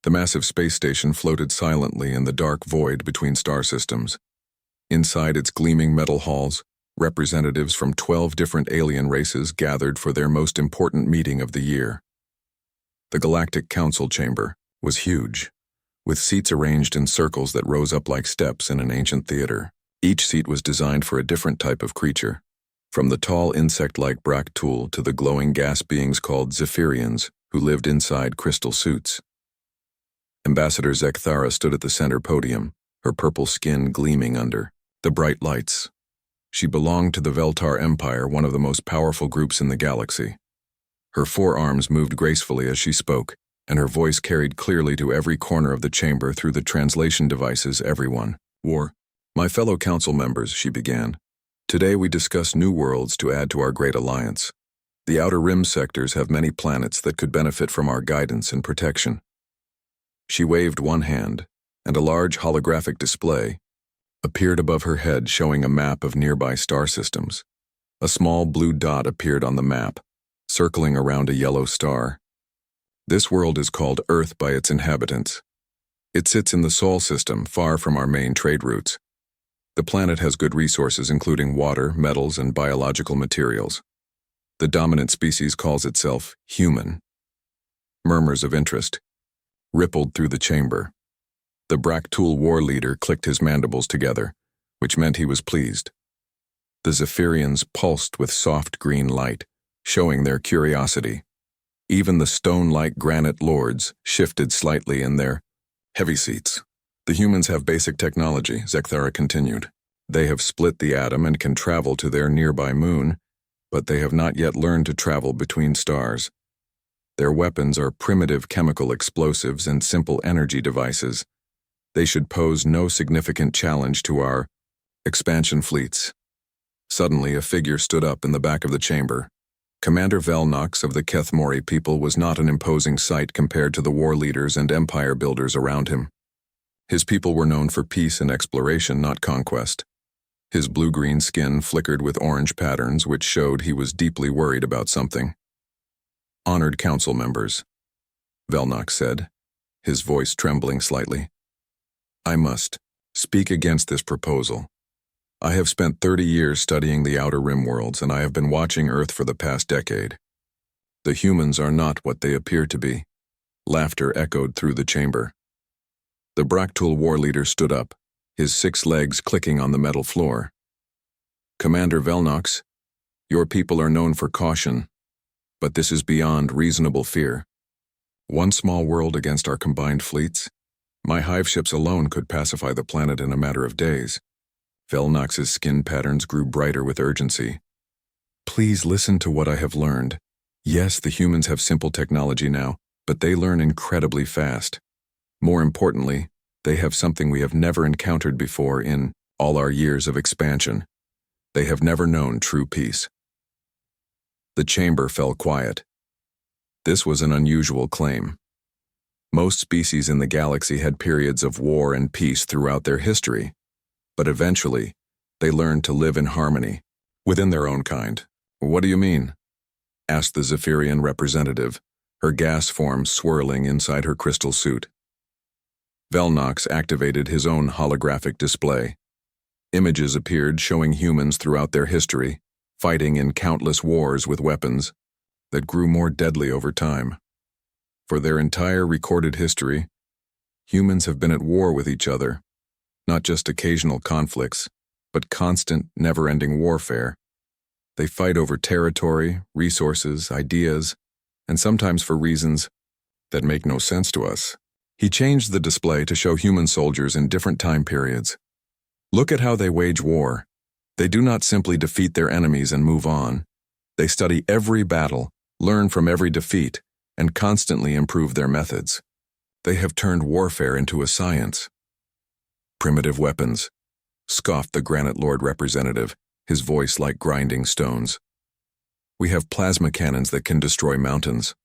The massive space station floated silently in the dark void between star systems. Inside its gleaming metal halls, representatives from 12 different alien races gathered for their most important meeting of the year. The Galactic Council Chamber was huge, with seats arranged in circles that rose up like steps in an ancient theater. Each seat was designed for a different type of creature, from the tall insect-like Bractul to the glowing gas beings called Zephyrians, who lived inside crystal suits. Ambassador Zekthara stood at the center podium, her purple skin gleaming under the bright lights. She belonged to the Veltar Empire, one of the most powerful groups in the galaxy. Her forearms moved gracefully as she spoke, and her voice carried clearly to every corner of the chamber through the translation devices everyone wore. My fellow council members, she began. Today we discuss new worlds to add to our great alliance. The Outer Rim sectors have many planets that could benefit from our guidance and protection. She waved one hand, and a large holographic display appeared above her head showing a map of nearby star systems. A small blue dot appeared on the map, circling around a yellow star. This world is called Earth by its inhabitants. It sits in the Sol system, far from our main trade routes. The planet has good resources including water, metals, and biological materials. The dominant species calls itself human. Murmurs of interest rippled through the chamber. The Bractul war leader clicked his mandibles together, which meant he was pleased. The Zephyrians pulsed with soft green light, showing their curiosity. Even the stone-like granite lords shifted slightly in their heavy seats. The humans have basic technology, Zekthara continued. They have split the atom and can travel to their nearby moon, but they have not yet learned to travel between stars. Their weapons are primitive chemical explosives and simple energy devices. They should pose no significant challenge to our expansion fleets. Suddenly, a figure stood up in the back of the chamber. Commander Velnox of the Kethmori people was not an imposing sight compared to the war leaders and empire builders around him. His people were known for peace and exploration, not conquest. His blue-green skin flickered with orange patterns, which showed he was deeply worried about something. Honored council members, Velnox said, his voice trembling slightly. I must speak against this proposal. I have spent 30 years studying the Outer Rim worlds, and I have been watching Earth for the past decade. The humans are not what they appear to be. Laughter echoed through the chamber. The Bractul war leader stood up, his 6 legs clicking on the metal floor. Commander Velnox, your people are known for caution, but this is beyond reasonable fear. One small world against our combined fleets? My hive ships alone could pacify the planet in a matter of days. Velnox's skin patterns grew brighter with urgency. Please listen to what I have learned. Yes, the humans have simple technology now, but they learn incredibly fast. More importantly, they have something we have never encountered before in all our years of expansion. They have never known true peace. The chamber fell quiet. This was an unusual claim. Most species in the galaxy had periods of war and peace throughout their history, but eventually, they learned to live in harmony, within their own kind. What do you mean? Asked the Zephyrian representative, her gas form swirling inside her crystal suit. Velnox activated his own holographic display. Images appeared showing humans throughout their history, fighting in countless wars with weapons that grew more deadly over time. For their entire recorded history, humans have been at war with each other, not just occasional conflicts, but constant, never-ending warfare. They fight over territory, resources, ideas, and sometimes for reasons that make no sense to us. He changed the display to show human soldiers in different time periods. Look at how they wage war. They do not simply defeat their enemies and move on. They study every battle, learn from every defeat, and constantly improve their methods. They have turned warfare into a science. Primitive weapons, scoffed the Granite Lord representative, his voice like grinding stones. We have plasma cannons that can destroy mountains.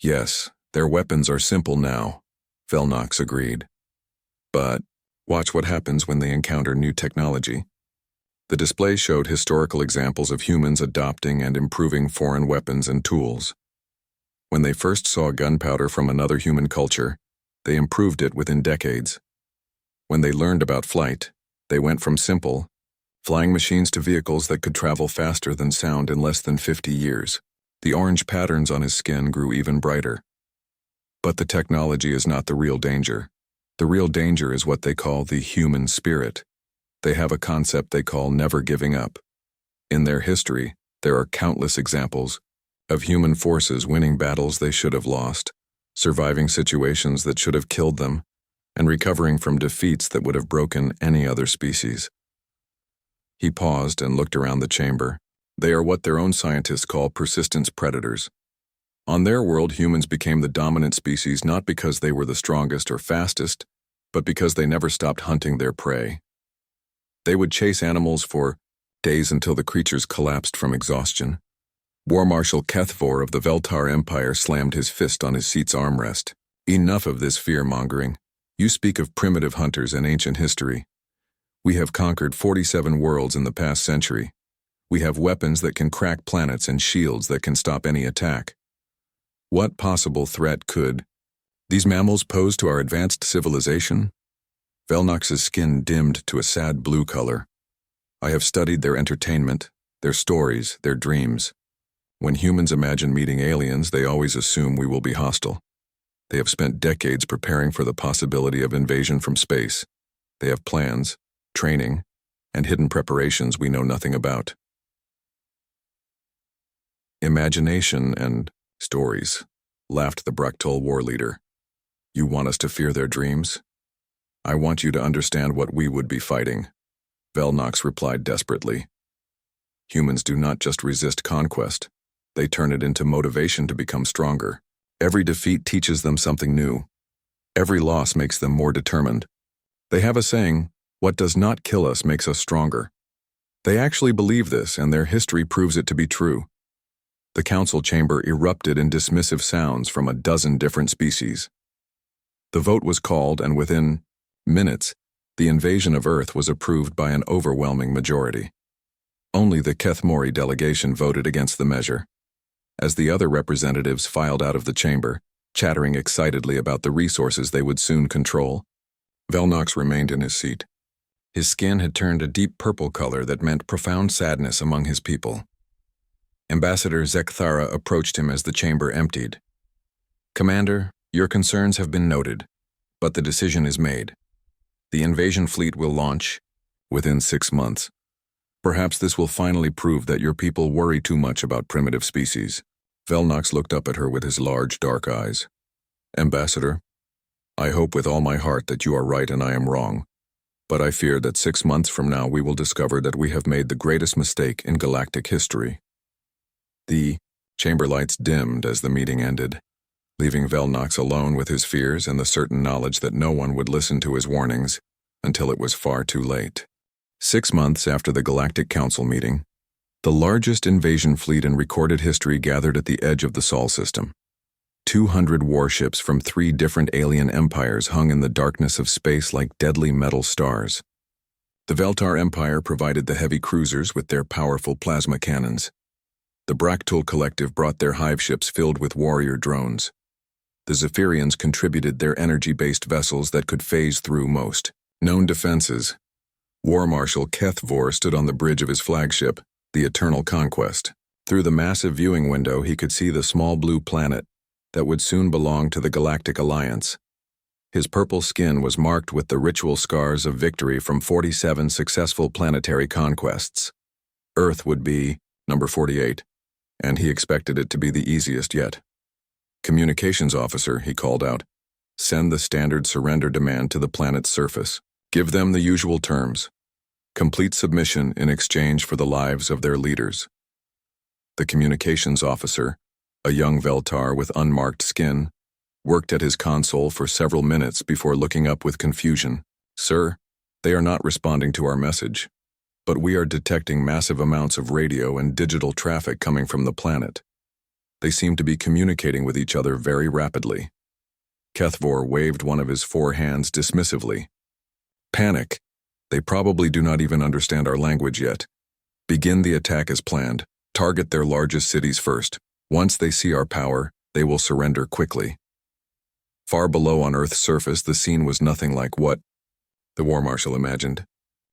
Yes, their weapons are simple now, Velnox agreed. But watch what happens when they encounter new technology. The display showed historical examples of humans adopting and improving foreign weapons and tools. When they first saw gunpowder from another human culture, They improved it within decades. When they learned about flight, they went from simple, flying machines to vehicles that could travel faster than sound in less than 50 years. The orange patterns on his skin grew even brighter. But the technology is not the real danger. The real danger is what they call the human spirit. They have a concept they call never giving up. In their history, there are countless examples of human forces winning battles they should have lost, surviving situations that should have killed them, and recovering from defeats that would have broken any other species. He paused and looked around the chamber. They are what their own scientists call persistence predators. On their world, humans became the dominant species not because they were the strongest or fastest, but because they never stopped hunting their prey. They would chase animals for days until the creatures collapsed from exhaustion. War Marshal Kethvor of the Veltar Empire slammed his fist on his seat's armrest. Enough of this fear-mongering. You speak of primitive hunters in ancient history. We have conquered 47 worlds in the past century. We have weapons that can crack planets and shields that can stop any attack. What possible threat could these mammals pose to our advanced civilization? Velnox's skin dimmed to a sad blue color. I have studied their entertainment, their stories, their dreams. When humans imagine meeting aliens, they always assume we will be hostile. They have spent decades preparing for the possibility of invasion from space. They have plans, training, and hidden preparations we know nothing about. Imagination and stories, laughed the Braktul war leader. You want us to fear their dreams? I want you to understand what we would be fighting, Velnox replied desperately. Humans do not just resist conquest. They turn it into motivation to become stronger. Every defeat teaches them something new. Every loss makes them more determined. They have a saying, what does not kill us makes us stronger. They actually believe this, and their history proves it to be true. The council chamber erupted in dismissive sounds from a dozen different species. The vote was called, and within minutes, the invasion of Earth was approved by an overwhelming majority. Only the Kethmori delegation voted against the measure. As the other representatives filed out of the chamber, chattering excitedly about the resources they would soon control, Velnox remained in his seat. His skin had turned a deep purple color that meant profound sadness among his people. Ambassador Zekthara approached him as the chamber emptied. Commander, your concerns have been noted, but the decision is made. The invasion fleet will launch within 6 months. Perhaps this will finally prove that your people worry too much about primitive species. Velnox looked up at her with his large, dark eyes. Ambassador, I hope with all my heart that you are right and I am wrong, but I fear that 6 months from now we will discover that we have made the greatest mistake in galactic history. The chamber lights dimmed as the meeting ended, leaving Velnox alone with his fears and the certain knowledge that no one would listen to his warnings until it was far too late. 6 months after the Galactic Council meeting, the largest invasion fleet in recorded history gathered at the edge of the Sol system. 200 warships from 3 different alien empires hung in the darkness of space like deadly metal stars. The Veltar Empire provided the heavy cruisers with their powerful plasma cannons. The Braktul Collective brought their hive ships filled with warrior drones. The Zephyrians contributed their energy-based vessels that could phase through most known defenses. War Marshal Kethvor stood on the bridge of his flagship, the Eternal Conquest. Through the massive viewing window, he could see the small blue planet that would soon belong to the Galactic Alliance. His purple skin was marked with the ritual scars of victory from 47 successful planetary conquests. Earth would be number 48, and he expected it to be the easiest yet. Communications officer, he called out, send the standard surrender demand to the planet's surface. Give them the usual terms. Complete submission in exchange for the lives of their leaders. The communications officer, a young Veltar with unmarked skin, worked at his console for several minutes before looking up with confusion. Sir, they are not responding to our message, but we are detecting massive amounts of radio and digital traffic coming from the planet. They seem to be communicating with each other very rapidly. Kethvor waved one of his 4 hands dismissively. Panic. They probably do not even understand our language yet. Begin the attack as planned. Target their largest cities first. Once they see our power, they will surrender quickly. Far below on Earth's surface, the scene was nothing like what the War Marshal imagined.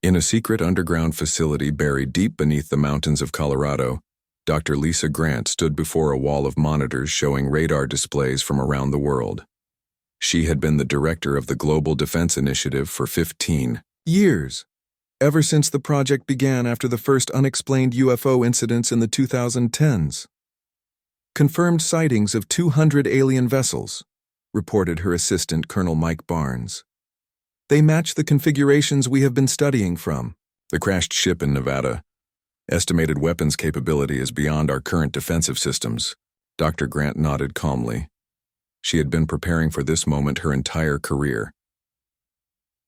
In a secret underground facility buried deep beneath the mountains of Colorado, Dr. Lisa Grant stood before a wall of monitors showing radar displays from around the world. She had been the director of the Global Defense Initiative for 15 years, ever since the project began after the first unexplained UFO incidents in the 2010s. Confirmed sightings of 200 alien vessels, reported her assistant, Colonel Mike Barnes. They match the configurations we have been studying from. The crashed ship in Nevada. Estimated weapons capability is beyond our current defensive systems. Dr. Grant nodded calmly. She had been preparing for this moment her entire career.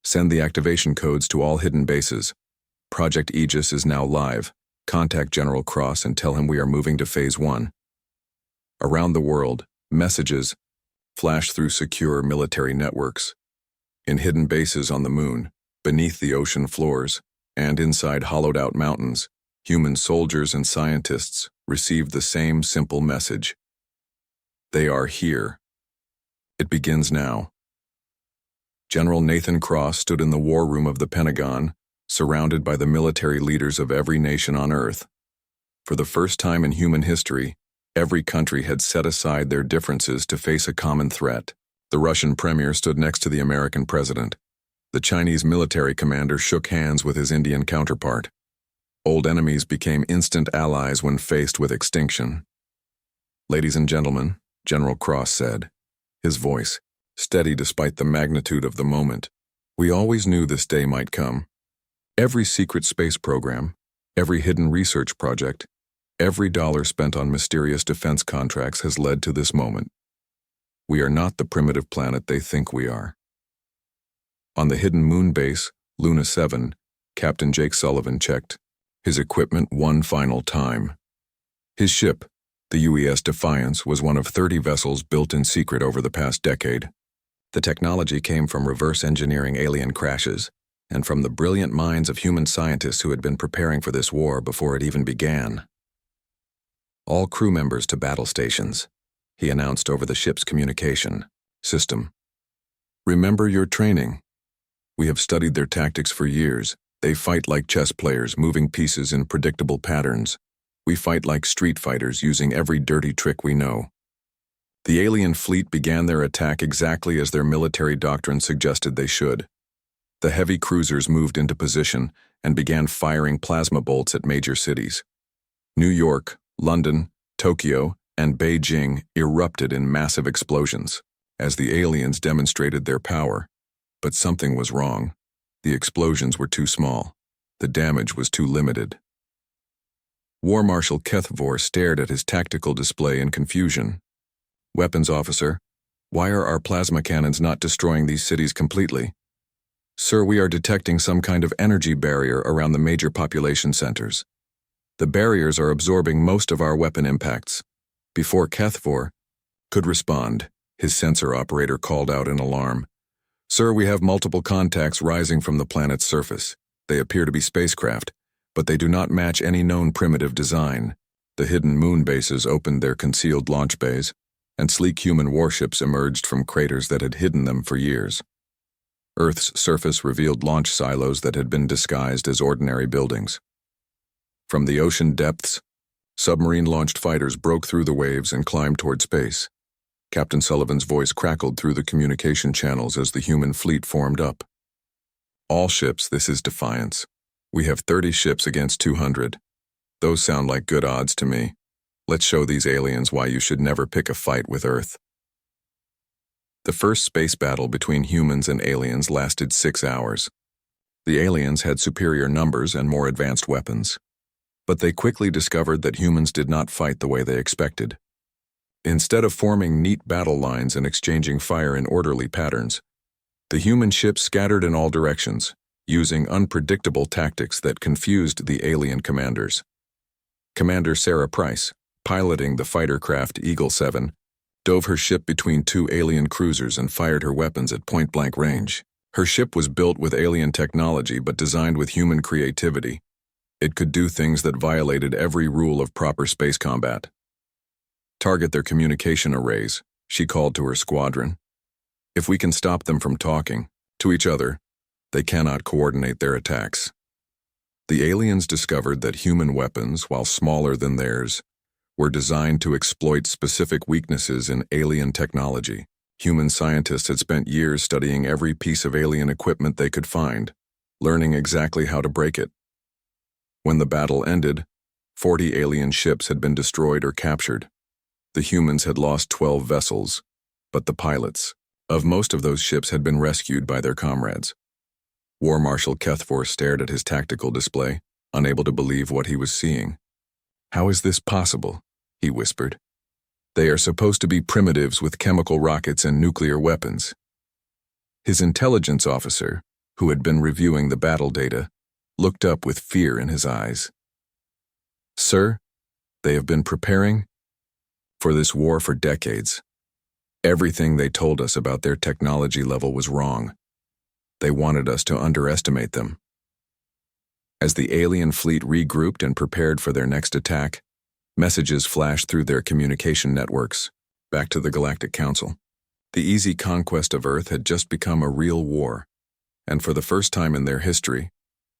Send the activation codes to all hidden bases. Project Aegis is now live. Contact General Cross and tell him we are moving to Phase 1. Around the world, messages flash through secure military networks. In hidden bases on the moon, beneath the ocean floors, and inside hollowed-out mountains, human soldiers and scientists received the same simple message. They are here. It begins now. General Nathan Cross stood in the war room of the Pentagon, surrounded by the military leaders of every nation on Earth. For the first time in human history, every country had set aside their differences to face a common threat. The Russian premier stood next to the American president. The Chinese military commander shook hands with his Indian counterpart. Old enemies became instant allies when faced with extinction. Ladies and gentlemen, General Cross said, his voice steady despite the magnitude of the moment. We always knew this day might come. Every secret space program, every hidden research project, every dollar spent on mysterious defense contracts has led to this moment. We are not the primitive planet they think we are. On the hidden moon base, Luna 7, Captain Jake Sullivan checked his equipment one final time. His ship, the UES Defiance, was one of 30 vessels built in secret over the past decade. The technology came from reverse engineering alien crashes and from the brilliant minds of human scientists who had been preparing for this war before it even began. All crew members to battle stations, he announced over the ship's communication system. Remember your training. We have studied their tactics for years. They fight like chess players, moving pieces in predictable patterns. We fight like street fighters, using every dirty trick we know. The alien fleet began their attack exactly as their military doctrine suggested they should. The heavy cruisers moved into position and began firing plasma bolts at major cities. New York, London, Tokyo, and Beijing erupted in massive explosions as the aliens demonstrated their power. But something was wrong. The explosions were too small. The damage was too limited. War Marshal Kethvor stared at his tactical display in confusion. Weapons officer, why are our plasma cannons not destroying these cities completely? Sir, we are detecting some kind of energy barrier around the major population centers. The barriers are absorbing most of our weapon impacts. Before Kethvor could respond, his sensor operator called out in alarm. Sir, we have multiple contacts rising from the planet's surface. They appear to be spacecraft, but they do not match any known primitive design. The hidden moon bases opened their concealed launch bays, and sleek human warships emerged from craters that had hidden them for years. Earth's surface revealed launch silos that had been disguised as ordinary buildings. From the ocean depths, submarine-launched fighters broke through the waves and climbed toward space. Captain Sullivan's voice crackled through the communication channels as the human fleet formed up. All ships, this is Defiance. We have 30 ships against 200. Those sound like good odds to me. Let's show these aliens why you should never pick a fight with Earth. The first space battle between humans and aliens lasted 6 hours. The aliens had superior numbers and more advanced weapons. But they quickly discovered that humans did not fight the way they expected. Instead of forming neat battle lines and exchanging fire in orderly patterns, the human ships scattered in all directions, using unpredictable tactics that confused the alien commanders. Commander Sarah Price, piloting the fighter craft Eagle 7, dove her ship between 2 alien cruisers and fired her weapons at point-blank range. Her ship was built with alien technology but designed with human creativity. It could do things that violated every rule of proper space combat. Target their communication arrays, she called to her squadron. If we can stop them from talking to each other, they cannot coordinate their attacks. The aliens discovered that human weapons, while smaller than theirs, were designed to exploit specific weaknesses in alien technology. Human scientists had spent years studying every piece of alien equipment they could find, learning exactly how to break it. When the battle ended, 40 alien ships had been destroyed or captured. The humans had lost 12 vessels, but the pilots of most of those ships had been rescued by their comrades. War Marshal Kethvor stared at his tactical display, unable to believe what he was seeing. "How is this possible?" he whispered. "They are supposed to be primitives with chemical rockets and nuclear weapons." His intelligence officer, who had been reviewing the battle data, looked up with fear in his eyes. "Sir, they have been preparing for this war for decades. Everything they told us about their technology level was wrong. They wanted us to underestimate them." As the alien fleet regrouped and prepared for their next attack, messages flashed through their communication networks, back to the Galactic Council. The easy conquest of Earth had just become a real war, and for the first time in their history,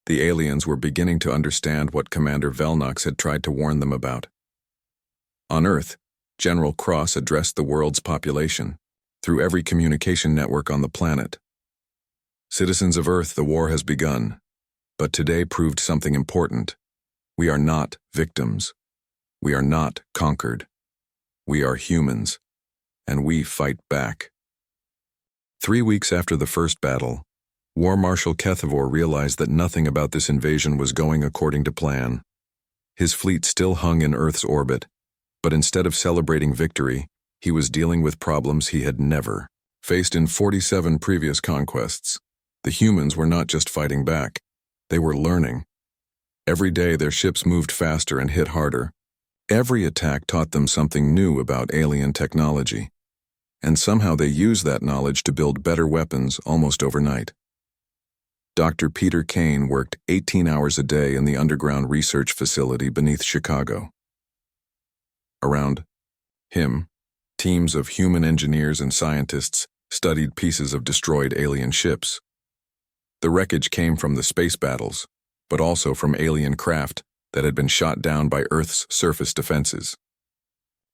the aliens were beginning to understand what Commander Velnox had tried to warn them about. On Earth, General Cross addressed the world's population through every communication network on the planet. "Citizens of Earth, the war has begun, but today proved something important. We are not victims. We are not conquered. We are humans, and we fight back." 3 weeks after the first battle, War Marshal Kethvor realized that nothing about this invasion was going according to plan. His fleet still hung in Earth's orbit, but instead of celebrating victory, he was dealing with problems he had never faced in 47 previous conquests. The humans were not just fighting back, they were learning. Every day their ships moved faster and hit harder. Every attack taught them something new about alien technology, and somehow they used that knowledge to build better weapons almost overnight. Dr. Peter Kane worked 18 hours a day in the underground research facility beneath Chicago. Around him, teams of human engineers and scientists studied pieces of destroyed alien ships. The wreckage came from the space battles, but also from alien craft that had been shot down by Earth's surface defenses.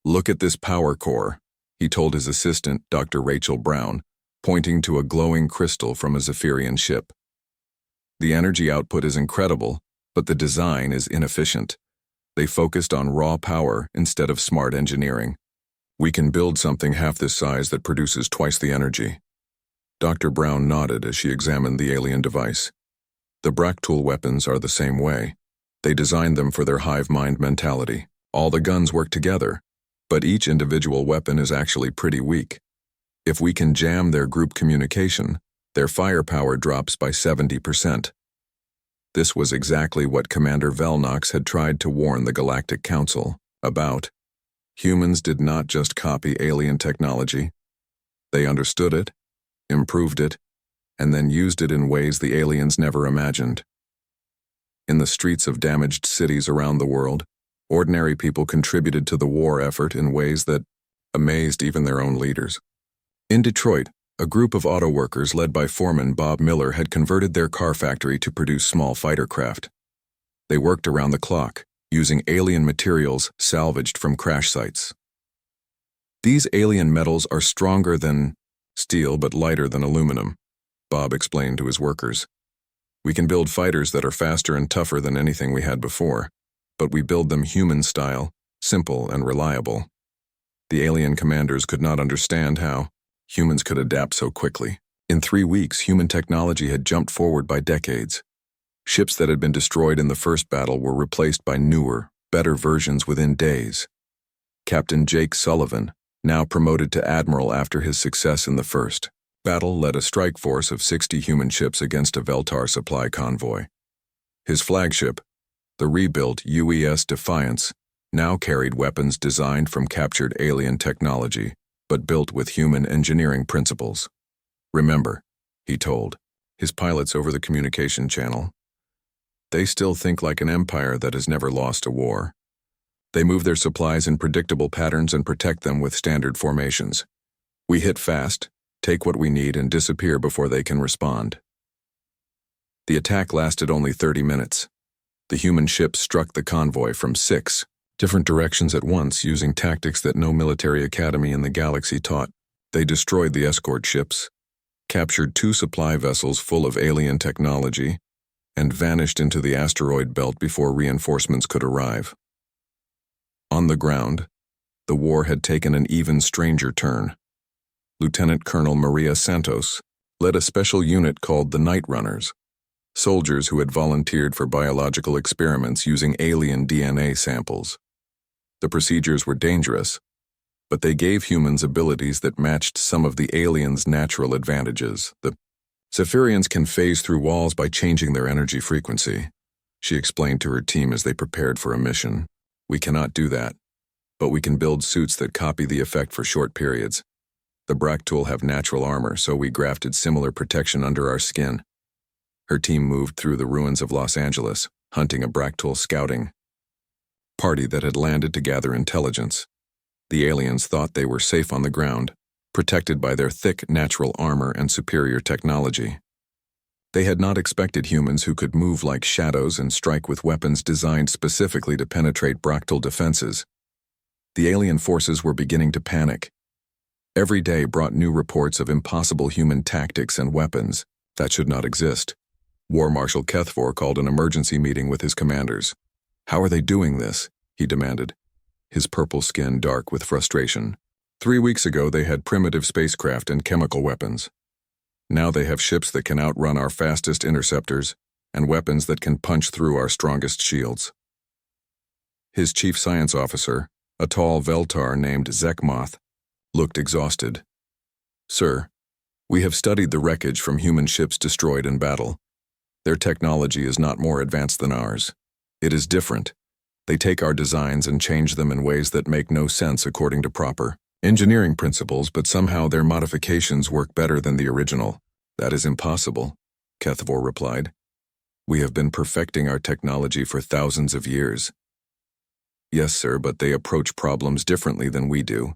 "Look at this power core," he told his assistant, Dr. Rachel Brown, pointing to a glowing crystal from a Zephyrian ship. "The energy output is incredible, but the design is inefficient. They focused on raw power instead of smart engineering. We can build something half this size that produces twice the energy." Dr. Brown nodded as she examined the alien device. "The Bractool weapons are the same way. They designed them for their hive mind mentality. All the guns work together, but each individual weapon is actually pretty weak. If we can jam their group communication, their firepower drops by 70%. This was exactly what Commander Velnox had tried to warn the Galactic Council about. Humans did not just copy alien technology. They understood it, improved it, and then used it in ways the aliens never imagined. In the streets of damaged cities around the world, ordinary people contributed to the war effort in ways that amazed even their own leaders. In Detroit, a group of auto workers led by foreman Bob Miller had converted their car factory to produce small fighter craft. They worked around the clock, using alien materials salvaged from crash sites. "These alien metals are stronger than steel but lighter than aluminum," Bob explained to his workers. "We can build fighters that are faster and tougher than anything we had before, but we build them human-style, simple and reliable." The alien commanders could not understand how humans could adapt so quickly. In 3 weeks, human technology had jumped forward by decades. Ships that had been destroyed in the first battle were replaced by newer, better versions within days. Captain Jake Sullivan, now promoted to admiral after his success in the first battle, led a strike force of 60 human ships against a Veltar supply convoy. His flagship, the rebuilt UES Defiance, now carried weapons designed from captured alien technology, but built with human engineering principles. "Remember," he told his pilots over the communication channel, "they still think like an empire that has never lost a war. They move their supplies in predictable patterns and protect them with standard formations. We hit fast, Take what we need and disappear before they can respond. The attack lasted only 30 minutes. The human ships struck the convoy from 6 different directions at once using tactics that no military academy in the galaxy taught. They destroyed the escort ships, captured 2 supply vessels full of alien technology, and vanished into the asteroid belt before reinforcements could arrive. On the ground, the war had taken an even stranger turn. Lieutenant Colonel Maria Santos led a special unit called the Night Runners, soldiers who had volunteered for biological experiments using alien DNA samples. The procedures were dangerous, but they gave humans abilities that matched some of the aliens' natural advantages. The Zephyrians can phase through walls by changing their energy frequency, she explained to her team as they prepared for a mission. We cannot do that, but we can build suits that copy the effect for short periods. The Bractul have natural armor, so we grafted similar protection under our skin. Her team moved through the ruins of Los Angeles, hunting a Bractul scouting party that had landed to gather intelligence. The aliens thought they were safe on the ground, protected by their thick natural armor and superior technology. They had not expected humans who could move like shadows and strike with weapons designed specifically to penetrate Bractul defenses. The alien forces were beginning to panic. Every day brought new reports of impossible human tactics and weapons that should not exist. War Marshal Kethfor called an emergency meeting with his commanders. How are they doing this? He demanded, his purple skin dark with frustration. 3 weeks ago they had primitive spacecraft and chemical weapons. Now they have ships that can outrun our fastest interceptors and weapons that can punch through our strongest shields. His chief science officer, a tall Veltar named Zekmoth, looked exhausted. Sir, we have studied the wreckage from human ships destroyed in battle. Their technology is not more advanced than ours. It is different. They take our designs and change them in ways that make no sense according to proper engineering principles, but somehow their modifications work better than the original. That is impossible, Kethfor replied. We have been perfecting our technology for thousands of years. Yes, sir, but they approach problems differently than we do.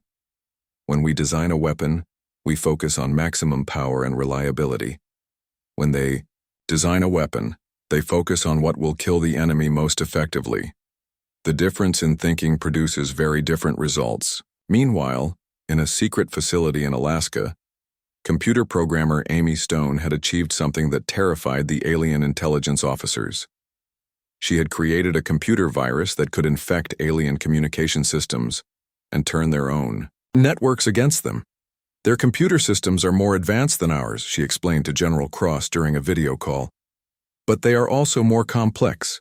When we design a weapon, we focus on maximum power and reliability. When they design a weapon, they focus on what will kill the enemy most effectively. The difference in thinking produces very different results. Meanwhile, in a secret facility in Alaska, computer programmer Amy Stone had achieved something that terrified the alien intelligence officers. She had created a computer virus that could infect alien communication systems and turn their own networks against them. Their computer systems are more advanced than ours, she explained to General Cross during a video call. But they are also more complex.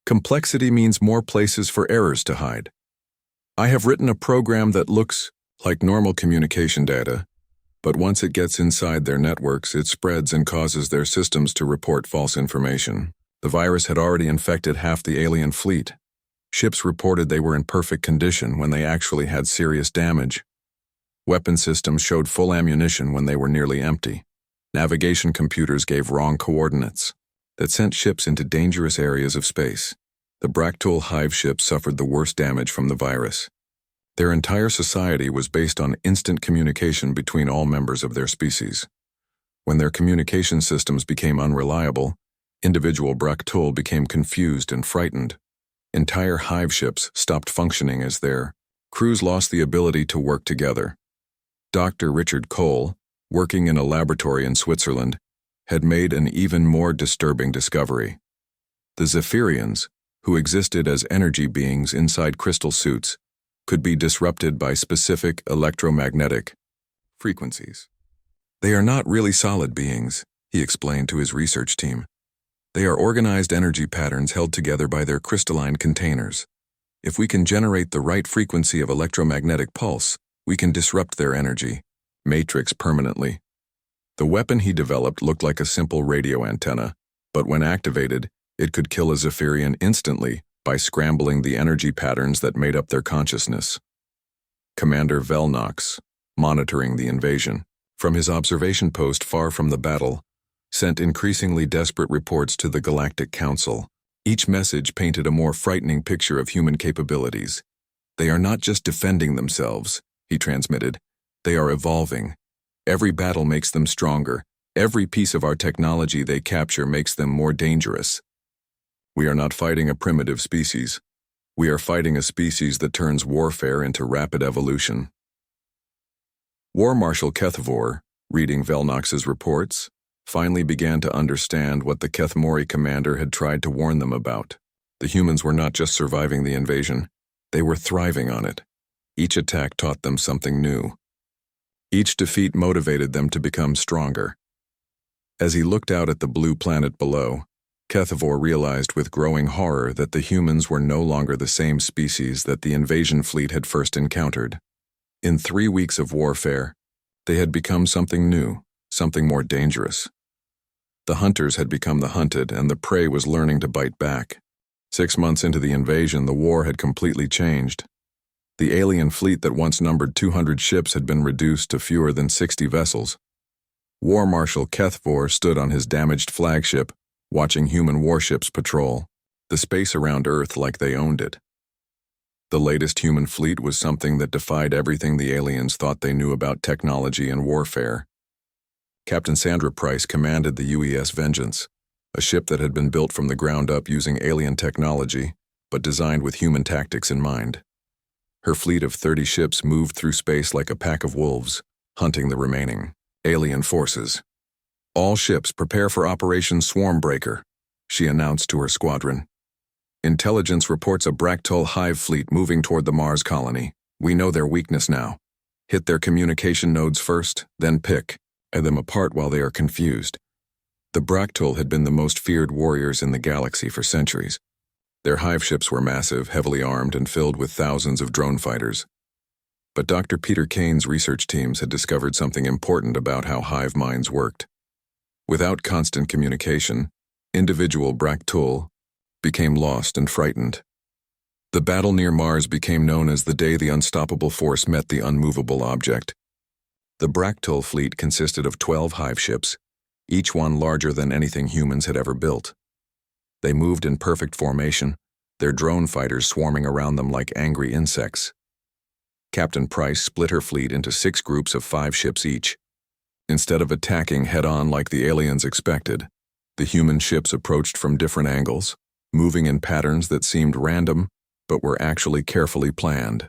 Complexity means more places for errors to hide. I have written a program that looks like normal communication data, but once it gets inside their networks, it spreads and causes their systems to report false information. The virus had already infected half the alien fleet. Ships reported they were in perfect condition when they actually had serious damage. Weapon systems showed full ammunition when they were nearly empty. Navigation computers gave wrong coordinates that sent ships into dangerous areas of space. The Bractul hive ships suffered the worst damage from the virus. Their entire society was based on instant communication between all members of their species. When their communication systems became unreliable, individual Bractul became confused and frightened. Entire hive ships stopped functioning as their crews lost the ability to work together. Dr. Richard Cole, working in a laboratory in Switzerland, had made an even more disturbing discovery. The Zephyrians, who existed as energy beings inside crystal suits, could be disrupted by specific electromagnetic frequencies. They are not really solid beings, he explained to his research team. They are organized energy patterns held together by their crystalline containers. If we can generate the right frequency of electromagnetic pulse, we can disrupt their energy matrix permanently. The weapon he developed looked like a simple radio antenna, but when activated, it could kill a Zephyrian instantly by scrambling the energy patterns that made up their consciousness. Commander Velnox, monitoring the invasion from his observation post far from the battle, sent increasingly desperate reports to the Galactic Council. Each message painted a more frightening picture of human capabilities. They are not just defending themselves, he transmitted. They are evolving. Every battle makes them stronger. Every piece of our technology they capture makes them more dangerous. We are not fighting a primitive species. We are fighting a species that turns warfare into rapid evolution. War Marshal Kethvor, reading Velnox's reports, finally began to understand what the Kethmori commander had tried to warn them about. The humans were not just surviving the invasion, they were thriving on it. Each attack taught them something new. Each defeat motivated them to become stronger. As he looked out at the blue planet below, Kethvor realized with growing horror that the humans were no longer the same species that the invasion fleet had first encountered. In 3 weeks of warfare, they had become something new, something more dangerous. The hunters had become the hunted, and the prey was learning to bite back. 6 months into the invasion, the war had completely changed. The alien fleet that once numbered 200 ships had been reduced to fewer than 60 vessels. War Marshal Kethvor stood on his damaged flagship, watching human warships patrol the space around Earth like they owned it. The latest human fleet was something that defied everything the aliens thought they knew about technology and warfare. Captain Sandra Price commanded the UES Vengeance, a ship that had been built from the ground up using alien technology, but designed with human tactics in mind. Her fleet of 30 ships moved through space like a pack of wolves, hunting the remaining alien forces. "All ships prepare for Operation Swarmbreaker," she announced to her squadron. "Intelligence reports a Bractol hive fleet moving toward the Mars colony. We know their weakness now. Hit their communication nodes first, then pick them apart while they are confused." The Bractol had been the most feared warriors in the galaxy for centuries. Their hive ships were massive, heavily armed, and filled with thousands of drone fighters. But Dr. Peter Kane's research teams had discovered something important about how hive minds worked. Without constant communication, individual Bractol became lost and frightened. The battle near Mars became known as the day the unstoppable force met the unmovable object. The Bractol fleet consisted of 12 hive ships, each one larger than anything humans had ever built. They moved in perfect formation, their drone fighters swarming around them like angry insects. Captain Price split her fleet into 6 groups of 5 ships each. Instead of attacking head-on like the aliens expected, the human ships approached from different angles, moving in patterns that seemed random but were actually carefully planned.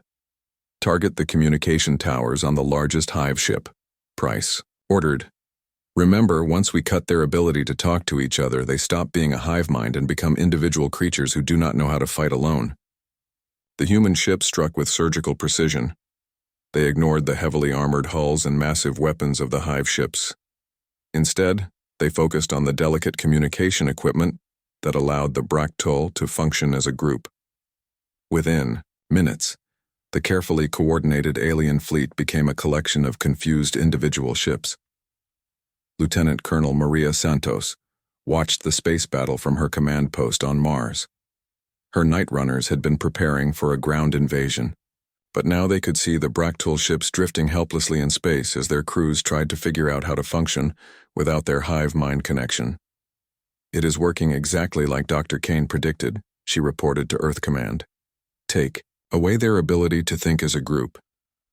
"Target the communication towers on the largest hive ship," Price ordered. "Remember, once we cut their ability to talk to each other, they stop being a hive mind and become individual creatures who do not know how to fight alone." The human ships struck with surgical precision. They ignored the heavily armored hulls and massive weapons of the hive ships. Instead, they focused on the delicate communication equipment that allowed the Bractol to function as a group. Within minutes, the carefully coordinated alien fleet became a collection of confused individual ships. Lieutenant Colonel Maria Santos watched the space battle from her command post on Mars. Her night runners had been preparing for a ground invasion, but now they could see the Bractol ships drifting helplessly in space as their crews tried to figure out how to function without their hive mind connection. "It is working exactly like Dr. Kane predicted," she reported to Earth Command. "Take away their ability to think as a group,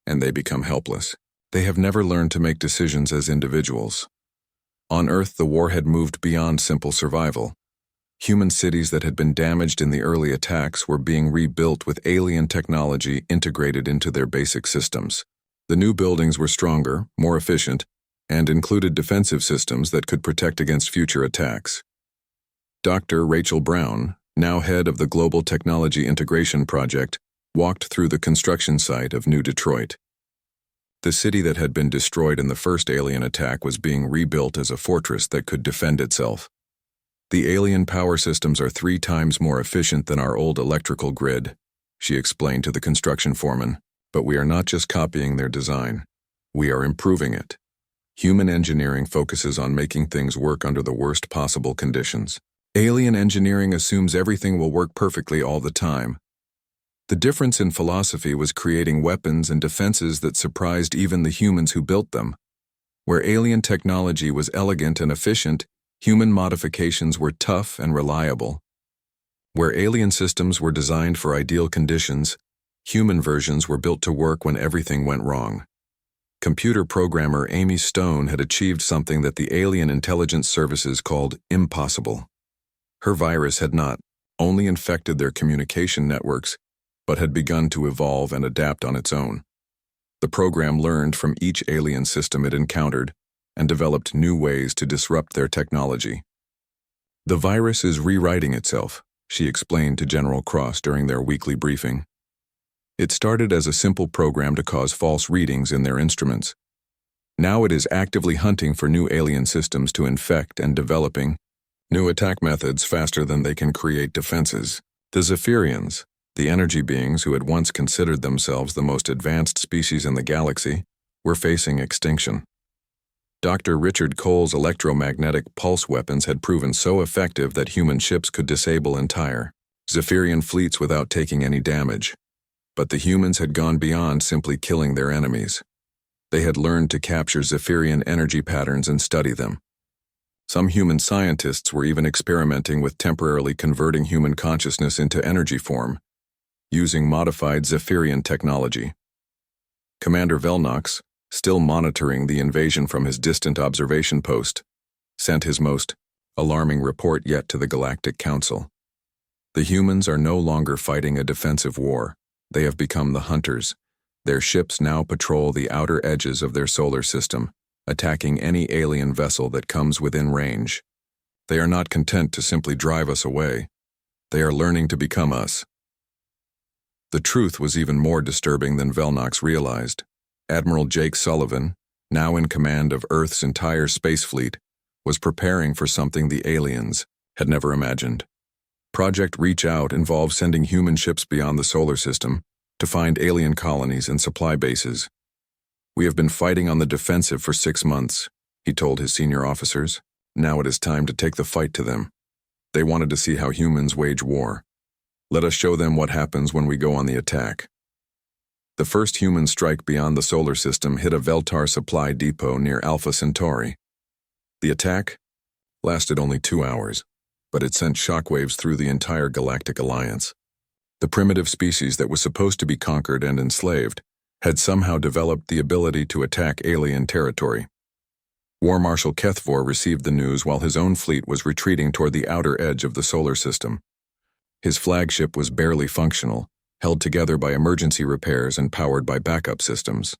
and they become helpless. They have never learned to make decisions as individuals." On Earth, the war had moved beyond simple survival. Human cities that had been damaged in the early attacks were being rebuilt with alien technology integrated into their basic systems. The new buildings were stronger, more efficient, and included defensive systems that could protect against future attacks. Dr. Rachel Brown, now head of the Global Technology Integration Project, walked through the construction site of New Detroit. The city that had been destroyed in the first alien attack was being rebuilt as a fortress that could defend itself. "The alien power systems are 3 times more efficient than our old electrical grid," she explained to the construction foreman, "but we are not just copying their design. We are improving it. Human engineering focuses on making things work under the worst possible conditions. Alien engineering assumes everything will work perfectly all the time." The difference in philosophy was creating weapons and defenses that surprised even the humans who built them. Where alien technology was elegant and efficient, human modifications were tough and reliable. Where alien systems were designed for ideal conditions, human versions were built to work when everything went wrong. Computer programmer Amy Stone had achieved something that the alien intelligence services called impossible. Her virus had not only infected their communication networks, but had begun to evolve and adapt on its own. The program learned from each alien system it encountered and developed new ways to disrupt their technology. "The virus is rewriting itself," she explained to General Cross during their weekly briefing. "It started as a simple program to cause false readings in their instruments. Now it is actively hunting for new alien systems to infect and developing new attack methods faster than they can create defenses." The Zephyrians, the energy beings who had once considered themselves the most advanced species in the galaxy, were facing extinction. Dr. Richard Cole's electromagnetic pulse weapons had proven so effective that human ships could disable entire Zephyrian fleets without taking any damage. But the humans had gone beyond simply killing their enemies. They had learned to capture Zephyrian energy patterns and study them. Some human scientists were even experimenting with temporarily converting human consciousness into energy form, using modified Zephyrian technology. Commander Velnox, still monitoring the invasion from his distant observation post, sent his most alarming report yet to the Galactic Council. The humans are no longer fighting a defensive war. They have become the hunters. Their ships now patrol the outer edges of their solar system, attacking any alien vessel that comes within range. They are not content to simply drive us away. They are learning to become us. The truth was even more disturbing than Velnox realized. Admiral Jake Sullivan, now in command of Earth's entire space fleet, was preparing for something the aliens had never imagined. Project Reach Out involved sending human ships beyond the solar system to find alien colonies and supply bases. "We have been fighting on the defensive for 6 months," he told his senior officers. "Now it is time to take the fight to them. They wanted to see how humans wage war. Let us show them what happens when we go on the attack." The first human strike beyond the solar system hit a Veltar supply depot near Alpha Centauri. The attack lasted only 2 hours, but it sent shockwaves through the entire Galactic Alliance. The primitive species that was supposed to be conquered and enslaved had somehow developed the ability to attack alien territory. War Marshal Kethvor received the news while his own fleet was retreating toward the outer edge of the solar system. His flagship was barely functional, held together by emergency repairs and powered by backup systems.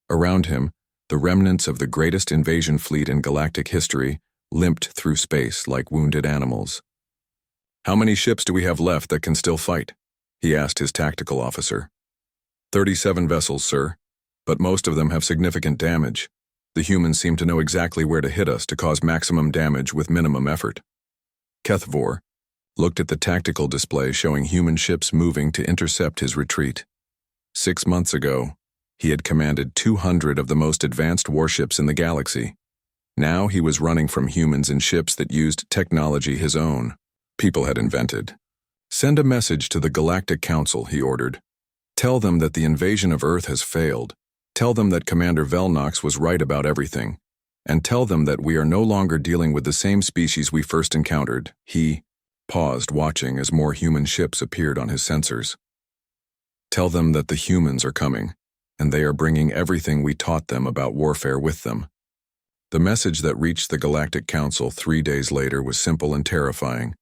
Around him, the remnants of the greatest invasion fleet in galactic history limped through space like wounded animals. "How many ships do we have left that can still fight?" he asked his tactical officer. 37 vessels, sir, but most of them have significant damage. The humans seem to know exactly where to hit us to cause maximum damage with minimum effort." Kethvor looked at the tactical display showing human ships moving to intercept his retreat. 6 months ago, he had commanded 200 of the most advanced warships in the galaxy. Now he was running from humans in ships that used technology his own people had invented. "Send a message to the Galactic Council," he ordered. "Tell them that the invasion of Earth has failed. Tell them that Commander Velnox was right about everything. And tell them that we are no longer dealing with the same species we first encountered." He paused, watching as more human ships appeared on his sensors. "Tell them that the humans are coming, and they are bringing everything we taught them about warfare with them." The message that reached the Galactic Council 3 days later was simple and terrifying.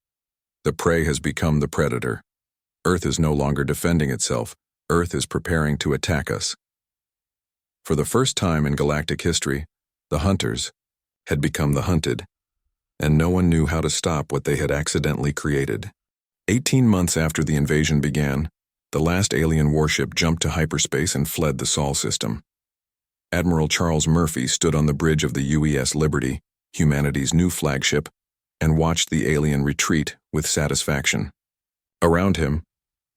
The prey has become the predator. Earth is no longer defending itself. Earth is preparing to attack us. For the first time in galactic history, the hunters had become the hunted, and no one knew how to stop what they had accidentally created. 18 months after the invasion began, the last alien warship jumped to hyperspace and fled the Sol system. Admiral Charles Murphy stood on the bridge of the UES Liberty, humanity's new flagship, and watched the alien retreat with satisfaction. Around him,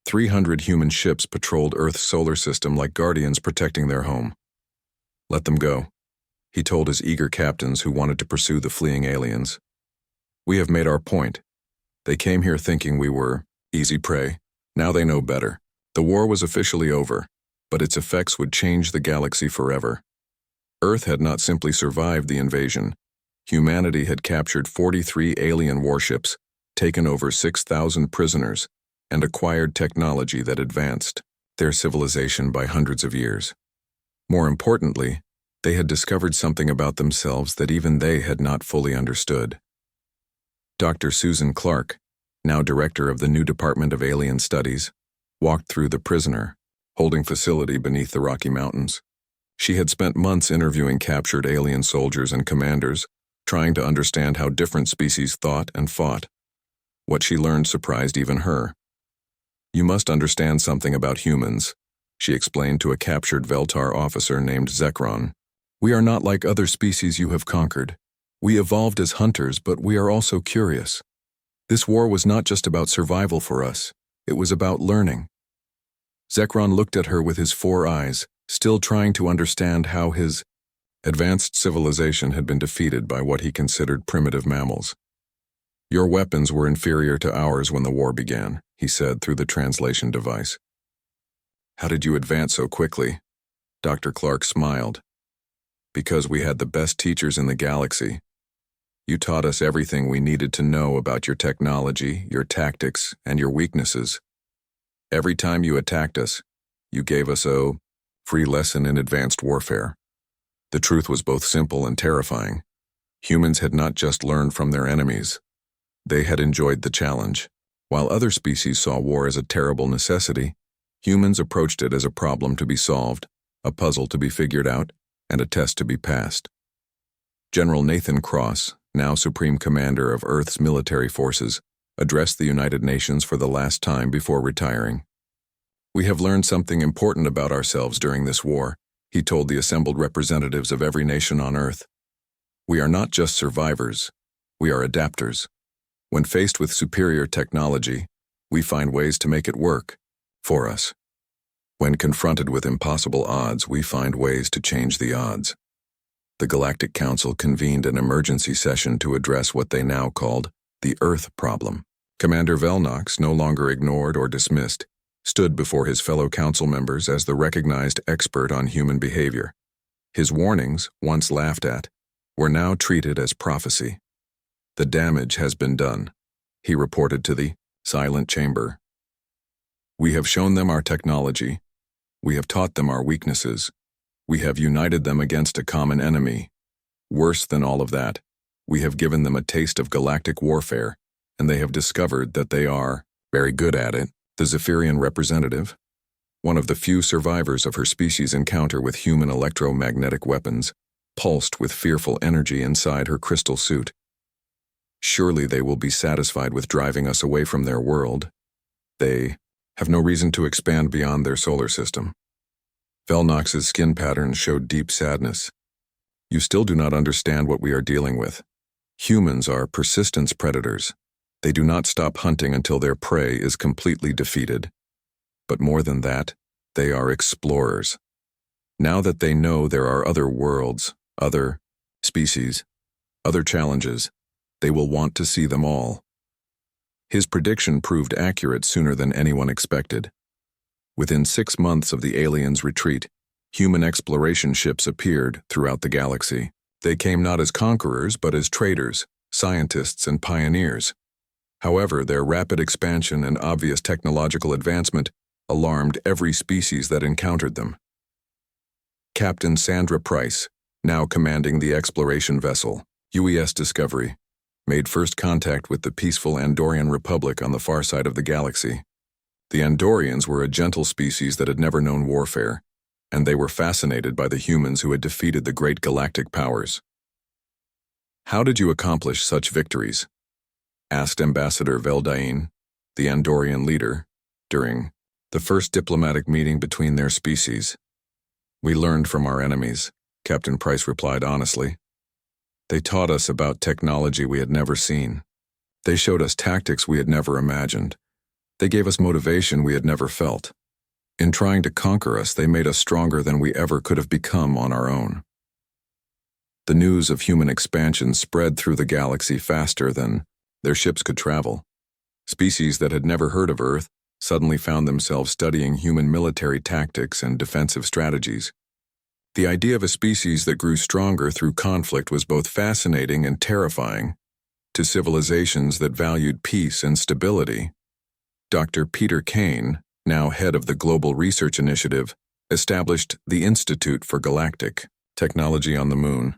300 human ships patrolled Earth's solar system like guardians protecting their home. "Let them go," he told his eager captains who wanted to pursue the fleeing aliens. "We have made our point. They came here thinking we were easy prey. Now they know better. The war was officially over, but its effects would change the galaxy forever. Earth had not simply survived the invasion. Humanity had captured 43 alien warships, taken over 6,000 prisoners, and acquired technology that advanced their civilization by hundreds of years. More importantly, They had discovered something about themselves that even they had not fully understood. Dr. Susan Clark, now director of the new Department of Alien Studies, walked through the prisoner, holding facility beneath the Rocky Mountains. She had spent months interviewing captured alien soldiers and commanders, trying to understand how different species thought and fought. What she learned surprised even her. "You must understand something about humans," she explained to a captured Veltar officer named Zekron. "We are not like other species you have conquered. We evolved as hunters, but we are also curious. This war was not just about survival for us, it was about learning." Zekron looked at her with his 4 eyes, still trying to understand how his advanced civilization had been defeated by what he considered primitive mammals. "Your weapons were inferior to ours when the war began," he said through the translation device. "How did you advance so quickly?" Dr. Clark smiled. "Because we had the best teachers in the galaxy. You taught us everything we needed to know about your technology, your tactics, and your weaknesses. Every time you attacked us, you gave us a free lesson in advanced warfare." The truth was both simple and terrifying. Humans had not just learned from their enemies. They had enjoyed the challenge. While other species saw war as a terrible necessity, humans approached it as a problem to be solved, a puzzle to be figured out, and a test to be passed. General Nathan Cross, now Supreme Commander of Earth's military forces, addressed the United Nations for the last time before retiring. "We have learned something important about ourselves during this war," he told the assembled representatives of every nation on Earth. "We are not just survivors, we are adapters. When faced with superior technology, we find ways to make it work for us. When confronted with impossible odds, we find ways to change the odds." The Galactic Council convened an emergency session to address what they now called the Earth problem. Commander Velnox, no longer ignored or dismissed, stood before his fellow council members as the recognized expert on human behavior. His warnings, once laughed at, were now treated as prophecy. "The damage has been done," he reported to the silent chamber. "We have shown them our technology. We have taught them our weaknesses. We have united them against a common enemy. Worse than all of that, we have given them a taste of galactic warfare, and they have discovered that they are very good at it." The Zephyrian representative, one of the few survivors of her species' encounter with human electromagnetic weapons, pulsed with fearful energy inside her crystal suit. "Surely they will be satisfied with driving us away from their world. They have no reason to expand beyond their solar system." Velnox's skin patterns showed deep sadness. "You still do not understand what we are dealing with. Humans are persistence predators. They do not stop hunting until their prey is completely defeated. But more than that, they are explorers. Now that they know there are other worlds, other species, other challenges, they will want to see them all." His prediction proved accurate sooner than anyone expected. Within 6 months of the aliens' retreat, human exploration ships appeared throughout the galaxy. They came not as conquerors but as traders, scientists, and pioneers. However, their rapid expansion and obvious technological advancement alarmed every species that encountered them. Captain Sandra Price, now commanding the exploration vessel, UES Discovery, made first contact with the peaceful Andorian Republic on the far side of the galaxy. The Andorians were a gentle species that had never known warfare, and they were fascinated by the humans who had defeated the great galactic powers. "How did you accomplish such victories?" asked Ambassador Veldain, the Andorian leader, during the first diplomatic meeting between their species. "We learned from our enemies," Captain Price replied honestly. "They taught us about technology we had never seen. They showed us tactics we had never imagined. They gave us motivation we had never felt. In trying to conquer us, they made us stronger than we ever could have become on our own." The news of human expansion spread through the galaxy faster than their ships could travel. Species that had never heard of Earth suddenly found themselves studying human military tactics and defensive strategies. The idea of a species that grew stronger through conflict was both fascinating and terrifying to civilizations that valued peace and stability. Dr. Peter Kane, now head of the Global Research Initiative, established the Institute for Galactic Technology on the moon.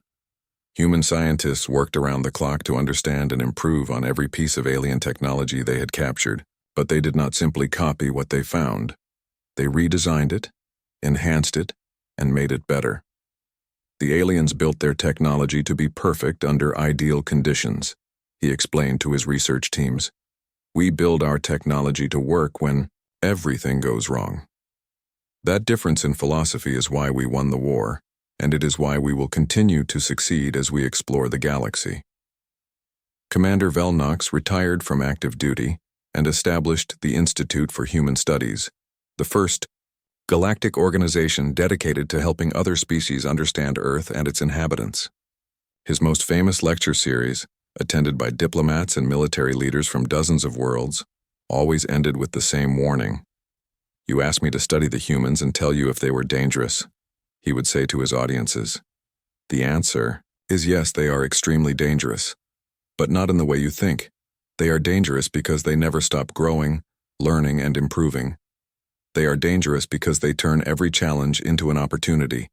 Human scientists worked around the clock to understand and improve on every piece of alien technology they had captured, but they did not simply copy what they found. They redesigned it, enhanced it, and made it better. The aliens built their technology to be perfect under ideal conditions, he explained to his research teams. We build our technology to work when everything goes wrong. That difference in philosophy is why we won the war, and it is why we will continue to succeed as we explore the galaxy. Commander Velnox retired from active duty and established the Institute for Human Studies, the first galactic organization dedicated to helping other species understand Earth and its inhabitants. His most famous lecture series, attended by diplomats and military leaders from dozens of worlds, always ended with the same warning. You asked me to study the humans and tell you if they were dangerous, he would say to his audiences. The answer is yes, they are extremely dangerous, but not in the way you think. They are dangerous because they never stop growing, learning, and improving. They are dangerous because they turn every challenge into an opportunity.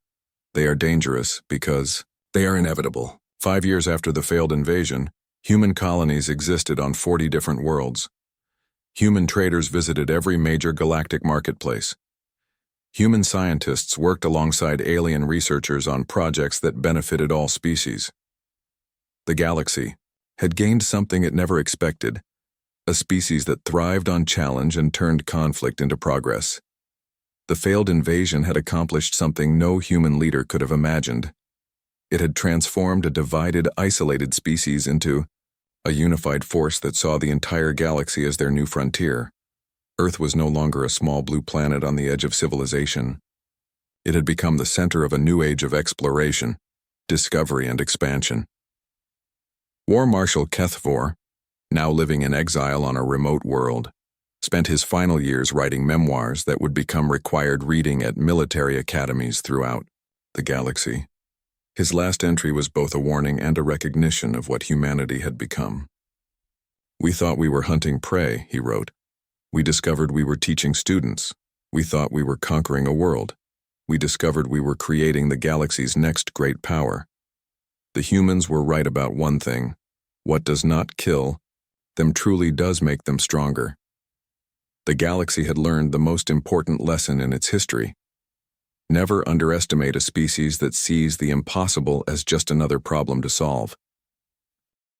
They are dangerous because they are inevitable. 5 years after the failed invasion, human colonies existed on 40 different worlds. Human traders visited every major galactic marketplace. Human scientists worked alongside alien researchers on projects that benefited all species. The galaxy had gained something it never expected, a species that thrived on challenge and turned conflict into progress. The failed invasion had accomplished something no human leader could have imagined. It had transformed a divided, isolated species into a unified force that saw the entire galaxy as their new frontier. Earth was no longer a small blue planet on the edge of civilization. It had become the center of a new age of exploration, discovery, and expansion. War Marshal Kethvor, now living in exile on a remote world, spent his final years writing memoirs that would become required reading at military academies throughout the galaxy. His last entry was both a warning and a recognition of what humanity had become. We thought we were hunting prey, he wrote. We discovered we were teaching students. We thought we were conquering a world. We discovered we were creating the galaxy's next great power. The humans were right about one thing. What does not kill them truly does make them stronger. The galaxy had learned the most important lesson in its history. Never underestimate a species that sees the impossible as just another problem to solve.